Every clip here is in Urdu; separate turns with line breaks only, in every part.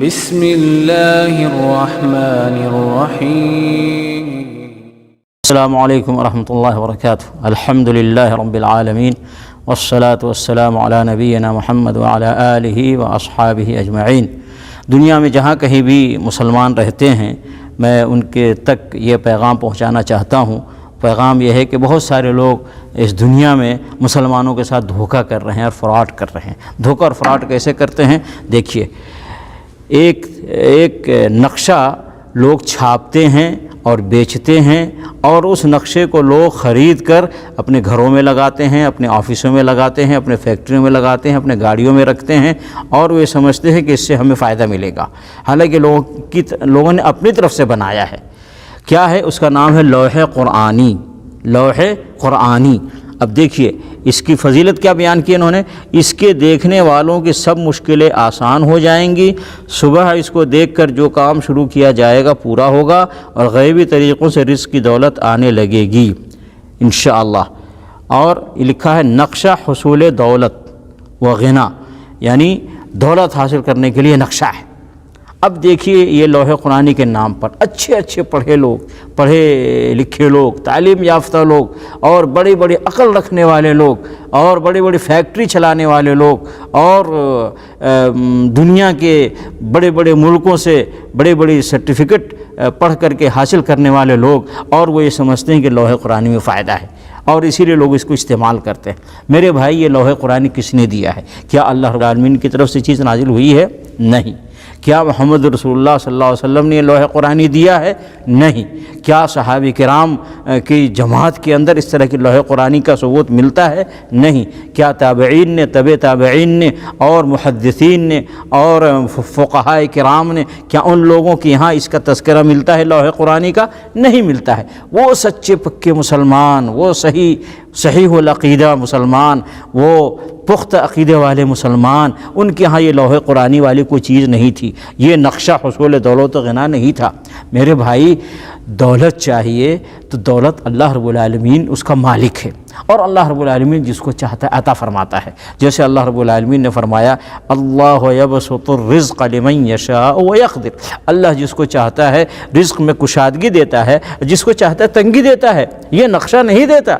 بسم اللہ الرحمن الرحیم۔
السلام علیکم ورحمۃ اللہ وبرکاتہ۔ الحمد للہ رب العالمین والصلاة والسلام علی نبینا محمد وعلی آلہ واصحابہ اجمعین۔ دنیا میں جہاں کہیں بھی مسلمان رہتے ہیں، میں ان کے تک یہ پیغام پہنچانا چاہتا ہوں۔ پیغام یہ ہے کہ بہت سارے لوگ اس دنیا میں مسلمانوں کے ساتھ دھوکہ کر رہے ہیں اور فراڈ کر رہے ہیں۔ دھوکہ اور فراڈ کیسے کرتے ہیں؟ دیکھیے، ایک نقشہ لوگ چھاپتے ہیں اور بیچتے ہیں، اور اس نقشے کو لوگ خرید کر اپنے گھروں میں لگاتے ہیں، اپنے آفسوں میں لگاتے ہیں، اپنے فیکٹریوں میں لگاتے ہیں، اپنے گاڑیوں میں رکھتے ہیں، اور وہ سمجھتے ہیں کہ اس سے ہمیں فائدہ ملے گا، حالانکہ لوگوں نے اپنی طرف سے بنایا ہے۔ کیا ہے اس کا نام؟ ہے لوح قرآنی۔ لوح قرآنی۔ اب دیکھیے اس کی فضیلت کیا بیان کی انہوں نے۔ اس کے دیکھنے والوں کی سب مشکلیں آسان ہو جائیں گی، صبح اس کو دیکھ کر جو کام شروع کیا جائے گا پورا ہوگا، اور غیبی طریقوں سے رزق کی دولت آنے لگے گی انشاءاللہ۔ اور یہ لکھا ہے نقشہ حصول دولت و غنا، یعنی دولت حاصل کرنے کے لیے نقشہ ہے۔ اب دیکھیے یہ لوح قرآنی کے نام پر اچھے پڑھے لکھے لوگ، تعلیم یافتہ لوگ، اور بڑی بڑی عقل رکھنے والے لوگ، اور بڑی بڑی فیکٹری چلانے والے لوگ، اور دنیا کے بڑے بڑے ملکوں سے بڑے بڑی سرٹیفکیٹ پڑھ کر کے حاصل کرنے والے لوگ، اور وہ یہ سمجھتے ہیں کہ لوح قرآنی میں فائدہ ہے، اور اسی لیے لوگ اس کو استعمال کرتے ہیں۔ میرے بھائی، یہ لوح قرآنی کس نے دیا ہے؟ کیا اللہ رب العالمین کی طرف سے چیز نازل ہوئی ہے؟ نہیں۔ کیا محمد رسول اللہ صلی اللہ علیہ وسلم نے یہ لوح قرآنی دیا ہے؟ نہیں۔ کیا صحابہ کرام کی جماعت کے اندر اس طرح کی لوح قرآنی کا ثبوت ملتا ہے؟ نہیں۔ کیا تابعین نے، تبع تابعین نے، اور محدثین نے، اور فقہاء کرام نے، کیا ان لوگوں کے یہاں اس کا تذکرہ ملتا ہے لوح قرآنی کا؟ نہیں ملتا ہے۔ وہ سچے پکے مسلمان، وہ صحیح العقیدہ مسلمان، وہ پختہ عقیدے والے مسلمان، ان کے ہاں یہ لوح قرآنی والی کوئی چیز نہیں تھی، یہ نقشہ حصول دولت و غنا نہیں تھا۔ میرے بھائی، دولت چاہیے تو دولت اللہ رب العالمین اس کا مالک ہے، اور اللہ رب العالمین جس کو چاہتا ہے عطا فرماتا ہے۔ جیسے اللہ رب العالمین نے فرمایا اللہ یبسط الرزق لمن یشاء ویقدر، اللہ جس کو چاہتا ہے رزق میں کشادگی دیتا ہے، جس کو چاہتا ہے تنگی دیتا ہے، یہ نقشہ نہیں دیتا۔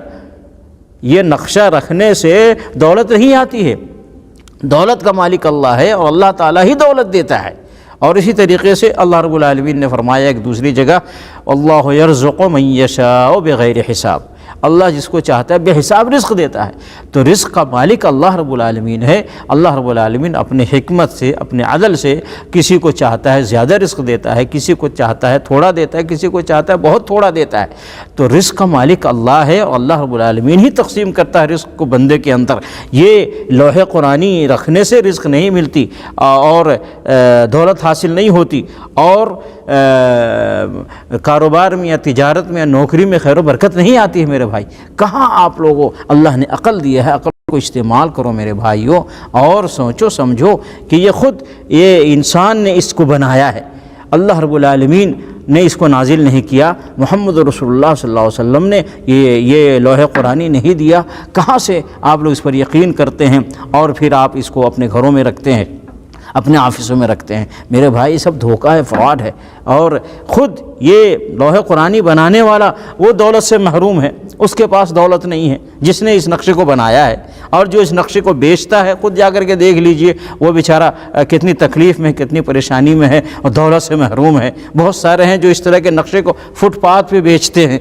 یہ نقشہ رکھنے سے دولت نہیں آتی ہے، دولت کا مالک اللہ ہے، اور اللہ تعالیٰ ہی دولت دیتا ہے۔ اور اسی طریقے سے اللہ رب العالمین نے فرمایا ایک دوسری جگہ اللہ یرزق من یشاء بغیر حساب، اللہ جس کو چاہتا ہے بے حساب رزق دیتا ہے۔ تو رزق کا مالک اللہ رب العالمین ہے۔ اللہ رب العالمین اپنے حکمت سے، اپنے عدل سے کسی کو چاہتا ہے زیادہ رزق دیتا ہے، کسی کو چاہتا ہے تھوڑا دیتا ہے، کسی کو چاہتا ہے بہت تھوڑا دیتا ہے۔ تو رزق کا مالک اللہ ہے، اور اللہ رب العالمین ہی تقسیم کرتا ہے رزق کو بندے کے اندر۔ یہ لوح قرآنی رکھنے سے رزق نہیں ملتی، اور دولت حاصل نہیں ہوتی، اور کاروبار میں یا تجارت میں یا نوکری میں خیر و برکت نہیں آتی ہے۔ میرے بھائی، کہاں آپ لوگوں اللہ نے عقل دیا ہے، عقل کو استعمال کرو میرے بھائیوں، اور سوچو سمجھو کہ یہ انسان نے اس کو بنایا ہے، اللہ رب العالمین نے اس کو نازل نہیں کیا، محمد رسول اللہ صلی اللہ علیہ وسلم نے یہ لوح قرآنی نہیں دیا۔ کہاں سے آپ لوگ اس پر یقین کرتے ہیں، اور پھر آپ اس کو اپنے گھروں میں رکھتے ہیں، اپنے آفسوں میں رکھتے ہیں؟ میرے بھائی، یہ سب دھوکہ ہے، فراڈ ہے۔ اور خود یہ لوح قرآنی بنانے والا وہ دولت سے محروم ہے، اس کے پاس دولت نہیں ہے جس نے اس نقشے کو بنایا ہے، اور جو اس نقشے کو بیچتا ہے خود جا کر کے دیکھ لیجئے وہ بیچارہ کتنی تکلیف میں، کتنی پریشانی میں ہے، اور دولت سے محروم ہے۔ بہت سارے ہیں جو اس طرح کے نقشے کو فٹ پاتھ پہ بیچتے ہیں،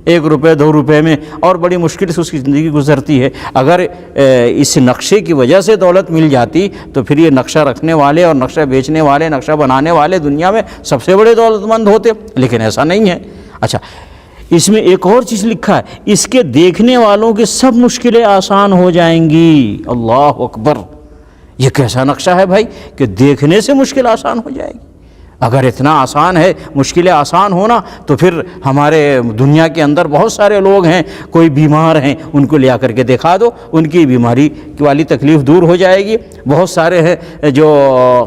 1 روپے 2 روپے میں، اور بڑی مشکل سے اس کی زندگی گزرتی ہے۔ اگر اس نقشے کی وجہ سے دولت مل جاتی تو پھر یہ نقشہ رکھنے والے اور نقشہ بیچنے والے، نقشہ بنانے والے دنیا میں سب سے بڑے دولت مند ہوتے، لیکن ایسا نہیں ہے۔ اچھا، اس میں ایک اور چیز لکھا ہے، اس کے دیکھنے والوں کی سب مشکلیں آسان ہو جائیں گی۔ اللہ اکبر! یہ کیسا نقشہ ہے بھائی کہ دیکھنے سے مشکل آسان ہو جائے گی؟ اگر اتنا آسان ہے مشکلیں آسان ہونا، تو پھر ہمارے دنیا کے اندر بہت سارے لوگ ہیں، کوئی بیمار ہیں، ان کو لے آ کر کے دکھا دو، ان کی بیماری والی تکلیف دور ہو جائے گی۔ بہت سارے ہیں جو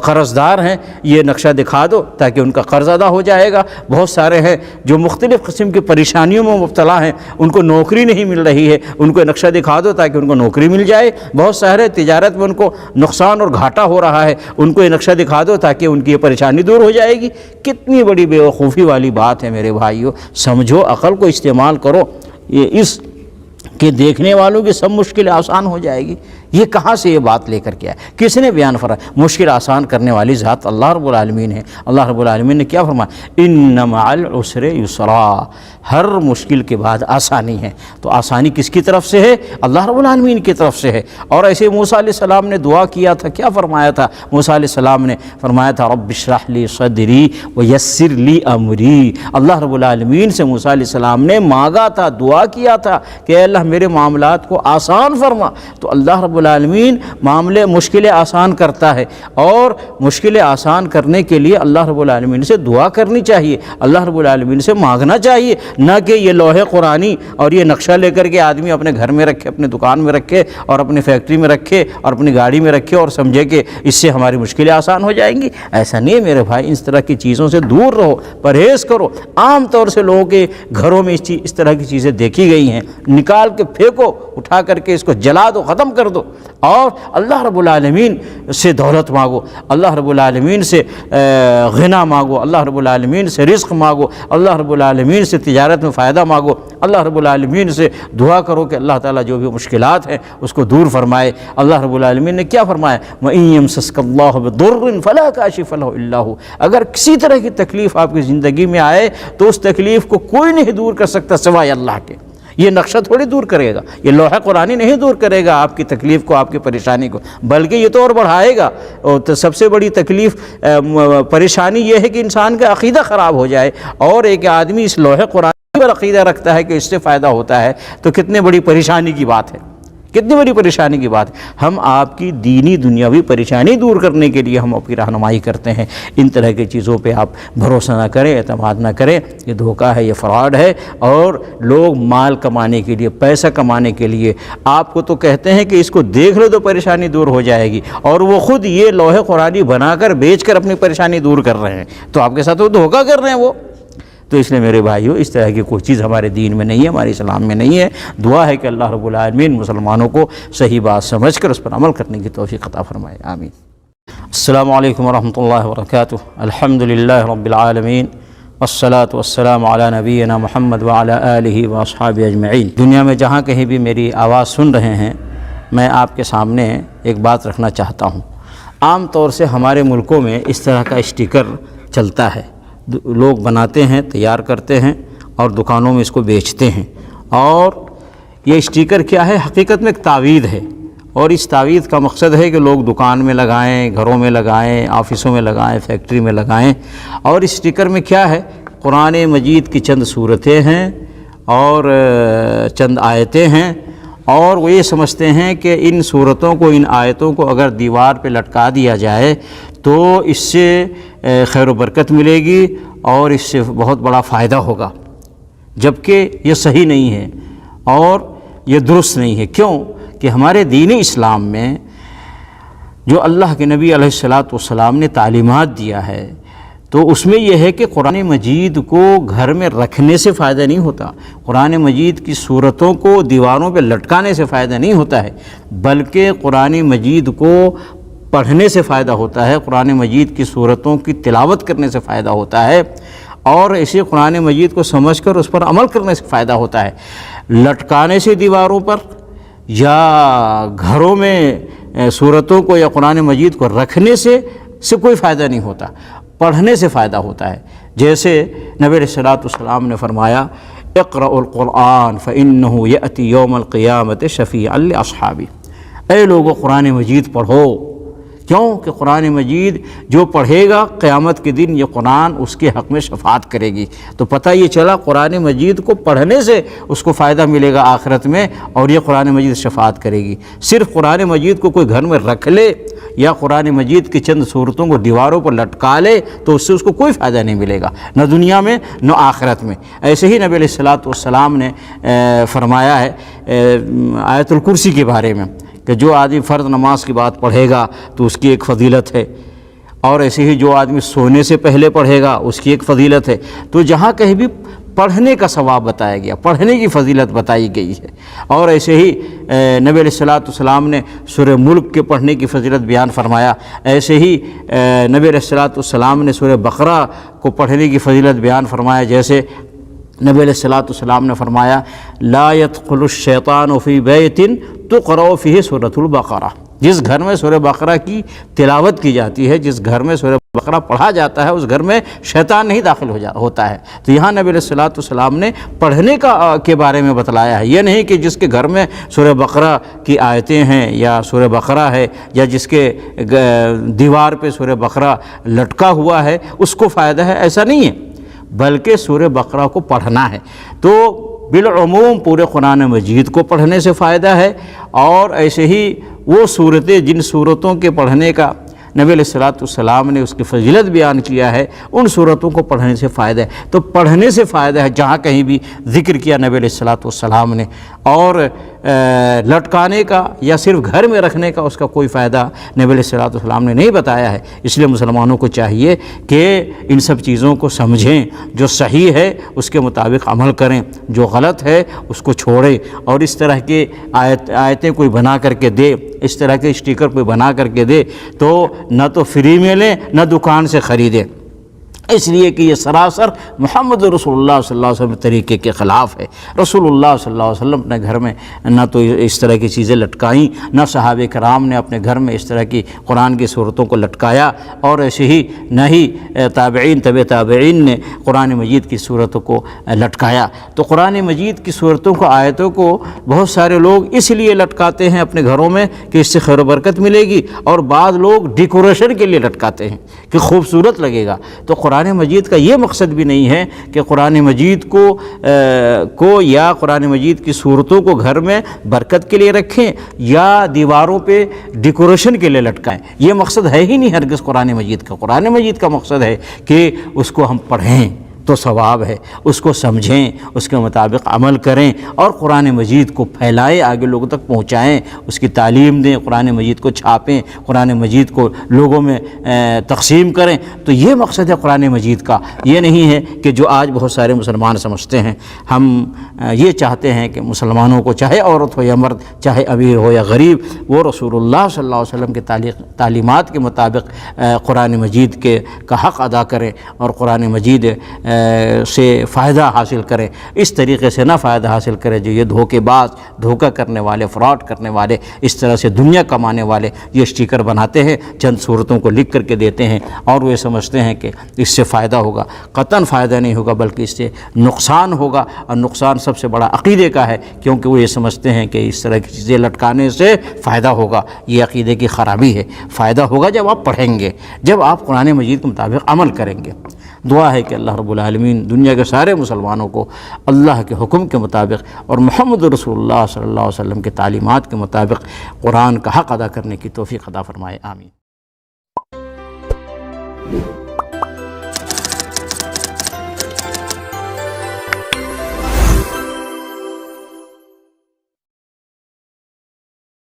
قرض دار ہیں، یہ نقشہ دکھا دو تاکہ ان کا قرض ادا ہو جائے گا۔ بہت سارے ہیں جو مختلف قسم کی پریشانیوں میں مبتلا ہیں، ان کو نوکری نہیں مل رہی ہے، ان کو نقشہ دکھا دو تاکہ ان کو نوکری مل جائے۔ بہت سارے تجارت میں ان کو نقصان اور گھاٹا ہو رہا ہے، ان کو یہ نقشہ دکھا دو تاکہ ان کی یہ پریشانی دور ہو جائے گی۔ کتنی بڑی بیوقوفی والی بات ہے میرے بھائیو، سمجھو، عقل کو استعمال کرو، یہ اس کہ دیکھنے والوں کی سب مشکل آسان ہو جائے گی۔ یہ کہاں سے یہ بات لے کر کے آیا؟ کس نے بیان فرمایا؟ مشکل آسان کرنے والی ذات اللہ رب العالمین ہے۔ اللہ رب العالمین نے کیا فرمایا؟ ان مع العسر یسرا، ہر مشکل کے بعد آسانی ہے۔ تو آسانی کس کی طرف سے ہے؟ اللہ رب العالمین کی طرف سے ہے۔ اور ایسے موسیٰ علیہ السلام نے دعا کیا تھا، کیا فرمایا تھا؟ موسیٰ علیہ السلام نے فرمایا تھا رب اشرح لی صدری ویسر لی امری۔ اللہ رب العالمین سے موسیٰ علیہ السلام نے مانگا تھا، دعا کیا تھا کہ اے اللہ میرے معاملات کو آسان فرما۔ تو اللہ رب العالمین معاملے مشکلیں آسان کرتا ہے، اور مشکلیں آسان کرنے کے لیے اللہ رب العالمین سے دعا کرنی چاہیے، اللہ رب العالمین سے مانگنا چاہیے، نہ کہ یہ لوح قرآنی اور یہ نقشہ لے کر کے آدمی اپنے گھر میں رکھے، اپنے دکان میں رکھے، اور اپنی فیکٹری میں رکھے، اور اپنی گاڑی میں رکھے، اور سمجھے کہ اس سے ہماری مشکلیں آسان ہو جائیں گی۔ ایسا نہیں ہے میرے بھائی، اس طرح کی چیزوں سے دور رہو، پرہیز کرو۔ عام طور سے لوگوں کے گھروں میں اس طرح کی چیزیں دیکھی گئی ہیں، نکال کے پھینکو، اٹھا کر کے اس کو جلا دو، ختم کر دو، اور اللہ رب العالمین سے دولت مانگو، اللہ رب العالمین سے غنا مانگو، اللہ رب العالمین سے رزق مانگو، اللہ رب العالمین سے تجارت میں فائدہ مانگو، اللہ رب العالمین سے دعا کرو کہ اللہ تعالیٰ جو بھی مشکلات ہیں اس کو دور فرمائے۔ اللہ رب العالمین نے کیا فرمایا؟ وَإِن يَمْسَسْكَ اللَّهُ بِضُرٍّ فَلَا كَاشِفَ لَهُ إِلَّا هُوَ، اگر کسی طرح کی تکلیف آپ کی زندگی میں آئے تو اس تکلیف کو کوئی نہیں دور کر سکتا سوائے اللہ کے۔ یہ نقشہ تھوڑی دور کرے گا، یہ لوح قرآنی نہیں دور کرے گا آپ کی تکلیف کو، آپ کی پریشانی کو، بلکہ یہ تو اور بڑھائے گا۔ اور تو سب سے بڑی تکلیف پریشانی یہ ہے کہ انسان کا عقیدہ خراب ہو جائے، اور ایک آدمی اس لوح قرآنی پر عقیدہ رکھتا ہے کہ اس سے فائدہ ہوتا ہے، تو کتنے بڑی پریشانی کی بات ہے، کتنی بڑی پریشانی کی بات ہے۔ ہم آپ کی دینی دنیاوی پریشانی دور کرنے کے لیے ہم آپ کی رہنمائی کرتے ہیں۔ ان طرح کی چیزوں پہ آپ بھروسہ نہ کریں، اعتماد نہ کریں، یہ دھوکہ ہے، یہ فراڈ ہے۔ اور لوگ مال کمانے کے لیے، پیسہ کمانے کے لیے آپ کو تو کہتے ہیں کہ اس کو دیکھ لو تو پریشانی دور ہو جائے گی، اور وہ خود یہ لوح قرآنی بنا کر بیچ کر اپنی پریشانی دور کر رہے ہیں، تو آپ کے ساتھ وہ دھوکہ کر رہے ہیں وہ۔ تو اس لیے میرے بھائیو، اس طرح کی کوئی چیز ہمارے دین میں نہیں ہے، ہمارے اسلام میں نہیں ہے۔ دعا ہے کہ اللہ رب العالمین مسلمانوں کو صحیح بات سمجھ کر اس پر عمل کرنے کی توفیق عطا فرمائے، آمین۔ السلام علیکم ورحمۃ اللہ وبرکاتہ۔ الحمد للہ رب العالمین، والصلاة والسلام علی نبینا محمد وعلی آلہ واصحابہ اجمعین۔ دنیا میں جہاں کہیں بھی میری آواز سن رہے ہیں، میں آپ کے سامنے ایک بات رکھنا چاہتا ہوں۔ عام طور سے ہمارے ملکوں میں اس طرح کا اسٹیکر چلتا ہے، لوگ بناتے ہیں، تیار کرتے ہیں، اور دکانوں میں اس کو بیچتے ہیں۔ اور یہ اسٹیکر کیا ہے؟ حقیقت میں ایک تعویذ ہے، اور اس تعویذ کا مقصد ہے کہ لوگ دکان میں لگائیں، گھروں میں لگائیں، آفسوں میں لگائیں، فیکٹری میں لگائیں۔ اور اس اسٹیکر میں کیا ہے؟ قرآن مجید کی چند صورتیں ہیں اور چند آیتیں ہیں، اور وہ یہ سمجھتے ہیں کہ ان صورتوں کو، ان آیتوں کو اگر دیوار پہ لٹکا دیا جائے تو اس سے خیر و برکت ملے گی اور اس سے بہت بڑا فائدہ ہوگا، جبکہ یہ صحیح نہیں ہے اور یہ درست نہیں ہے۔ کیوں؟ کہ ہمارے دین اسلام میں جو اللہ کے نبی علیہ الصلاۃ نے تعلیمات دیا ہے، تو اس میں یہ ہے کہ قرآن مجید کو گھر میں رکھنے سے فائدہ نہیں ہوتا، قرآن مجید کی صورتوں کو دیواروں پہ لٹکانے سے فائدہ نہیں ہوتا ہے، بلکہ قرآن مجید کو پڑھنے سے فائدہ ہوتا ہے، قرآن مجید کی صورتوں کی تلاوت کرنے سے فائدہ ہوتا ہے، اور اسی قرآن مجید کو سمجھ کر اس پر عمل کرنے سے فائدہ ہوتا ہے۔ لٹکانے سے دیواروں پر یا گھروں میں صورتوں کو یا قرآن مجید کو رکھنے سے کوئی فائدہ نہیں ہوتا، پڑھنے سے فائدہ ہوتا ہے۔ جیسے نبی علیہ الصلوۃ نے فرمایا اقرأوا القرآن فإنه يأتي يوم القیامة شفیعا لأصحابہ، اے لوگو قرآن مجید پڑھو۔ کیوں؟ کہ قرآن مجید جو پڑھے گا قیامت کے دن یہ قرآن اس کے حق میں شفاعت کرے گی۔ تو پتہ یہ چلا قرآن مجید کو پڑھنے سے اس کو فائدہ ملے گا آخرت میں، اور یہ قرآن مجید شفاعت کرے گی۔ صرف قرآن مجید کو کوئی گھر میں رکھ لے یا قرآن مجید کی چند صورتوں کو دیواروں پر لٹکا لے تو اس سے اس کو کوئی فائدہ نہیں ملے گا، نہ دنیا میں نہ آخرت میں۔ ایسے ہی نبی علیہ الصلوۃ نے فرمایا ہے آیت الکرسی کے بارے میں کہ جو آدمی فرض نماز کی بات پڑھے گا تو اس کی ایک فضیلت ہے، اور ایسے ہی جو آدمی سونے سے پہلے پڑھے گا اس کی ایک فضیلت ہے۔ تو جہاں کہیں بھی پڑھنے کا ثواب بتایا گیا، پڑھنے کی فضیلت بتائی گئی ہے، اور ایسے ہی نبی علیہ الصلوۃ والسلام نے سورہ ملک کے پڑھنے کی فضیلت بیان فرمایا، ایسے ہی نبی علیہ الصلوۃ والسلام نے سورہ بقرہ کو پڑھنے کی فضیلت بیان فرمایا، جیسے نبی علیہ الصلوۃ والسلام نے فرمایا لا يدخل الشیطان فی بیت تقرأ فیہ سورۃ البقرہ، جس گھر میں سورہ بقرہ کی تلاوت کی جاتی ہے، جس گھر میں سورہ بقرہ پڑھا جاتا ہے، اس گھر میں شیطان نہیں داخل ہوتا ہے۔ تو یہاں نبی علیہ الصلوۃ والسلام نے پڑھنے کے بارے میں بتلایا ہے، یہ نہیں کہ جس کے گھر میں سورہ بقرہ کی آیتیں ہیں یا سورہ بقرہ ہے یا جس کے دیوار پہ سورہ بقرہ لٹکا ہوا ہے اس کو فائدہ ہے، ایسا نہیں ہے، بلکہ سورہ بقرہ کو پڑھنا ہے۔ تو بالعموم پورے قرآن مجید کو پڑھنے سے فائدہ ہے، اور ایسے ہی وہ صورتیں جن صورتوں کے پڑھنے کا نبی علیہ الصلوۃ والسلام نے اس کی فضیلت بیان کیا ہے، ان صورتوں کو پڑھنے سے فائدہ ہے۔ تو پڑھنے سے فائدہ ہے جہاں کہیں بھی ذکر کیا نبی علیہ الصلوۃ والسلام نے، اور لٹکانے کا یا صرف گھر میں رکھنے کا اس کا کوئی فائدہ نبی علیہ الصلوۃ والسلام نے نہیں بتایا ہے۔ اس لیے مسلمانوں کو چاہیے کہ ان سب چیزوں کو سمجھیں، جو صحیح ہے اس کے مطابق عمل کریں، جو غلط ہے اس کو چھوڑیں، اور اس طرح کے آیتیں کوئی بنا کر کے دے، اس طرح کے اسٹیکر کوئی بنا کر کے دے تو نہ تو فری میں لیں نہ دکان سے خریدیں، اس لیے کہ یہ سراسر محمد رسول اللہ صلی اللہ علیہ وسلم طریقے کے خلاف ہے۔ رسول اللہ صلی اللہ علیہ وسلم اپنے گھر میں نہ تو اس طرح کی چیزیں لٹکائیں، نہ صحابہ کرام نے اپنے گھر میں اس طرح کی قرآن کی صورتوں کو لٹکایا، اور ایسے ہی نہ ہی تابعین طبع تابعین نے قرآن مجید کی صورتوں کو لٹکایا۔ تو قرآن مجید کی صورتوں کو، آیتوں کو بہت سارے لوگ اس لیے لٹکاتے ہیں اپنے گھروں میں کہ اس سے خیر و برکت ملے گی، اور بعض لوگ ڈیکوریشن کے لیے لٹکاتے ہیں کہ خوبصورت لگے گا۔ تو قرآن مجید کا یہ مقصد بھی نہیں ہے کہ قرآن مجید کو یا قرآن مجید کی صورتوں کو گھر میں برکت کے لیے رکھیں یا دیواروں پہ ڈیکوریشن کے لیے لٹکائیں، یہ مقصد ہے ہی نہیں ہرگز قرآن مجید کا۔ قرآن مجید کا مقصد ہے کہ اس کو ہم پڑھیں تو ثواب ہے، اس کو سمجھیں، اس کے مطابق عمل کریں، اور قرآن مجید کو پھیلائیں، آگے لوگوں تک پہنچائیں، اس کی تعلیم دیں، قرآن مجید کو چھاپیں، قرآن مجید کو لوگوں میں تقسیم کریں۔ تو یہ مقصد ہے قرآن مجید کا، یہ نہیں ہے کہ جو آج بہت سارے مسلمان سمجھتے ہیں۔ ہم یہ چاہتے ہیں کہ مسلمانوں کو، چاہے عورت ہو یا مرد، چاہے امیر ہو یا غریب، وہ رسول اللہ صلی اللہ علیہ وسلم کے تعلیمات کے مطابق قرآن مجید کا حق ادا کریں، اور قرآن مجید سے فائدہ حاصل کریں۔ اس طریقے سے نہ فائدہ حاصل کریں جو یہ دھوکے باز، دھوکہ کرنے والے، فراڈ کرنے والے، اس طرح سے دنیا کمانے والے یہ اسٹیکر بناتے ہیں، چند صورتوں کو لکھ کر کے دیتے ہیں، اور وہ یہ سمجھتے ہیں کہ اس سے فائدہ ہوگا۔ قطعاً فائدہ نہیں ہوگا، بلکہ اس سے نقصان ہوگا، اور نقصان سب سے بڑا عقیدے کا ہے، کیونکہ وہ یہ سمجھتے ہیں کہ اس طرح کی چیزیں لٹکانے سے فائدہ ہوگا۔ یہ عقیدے کی خرابی ہے۔ فائدہ ہوگا جب آپ پڑھیں گے، جب آپ قرآن مجید کے مطابق عمل کریں گے۔ دعا ہے کہ اللہ رب العالمین دنیا کے سارے مسلمانوں کو اللہ کے حکم کے مطابق اور محمد رسول اللہ صلی اللہ علیہ وسلم کے تعلیمات کے مطابق قرآن کا حق ادا کرنے کی توفیق عطا فرمائے، آمین۔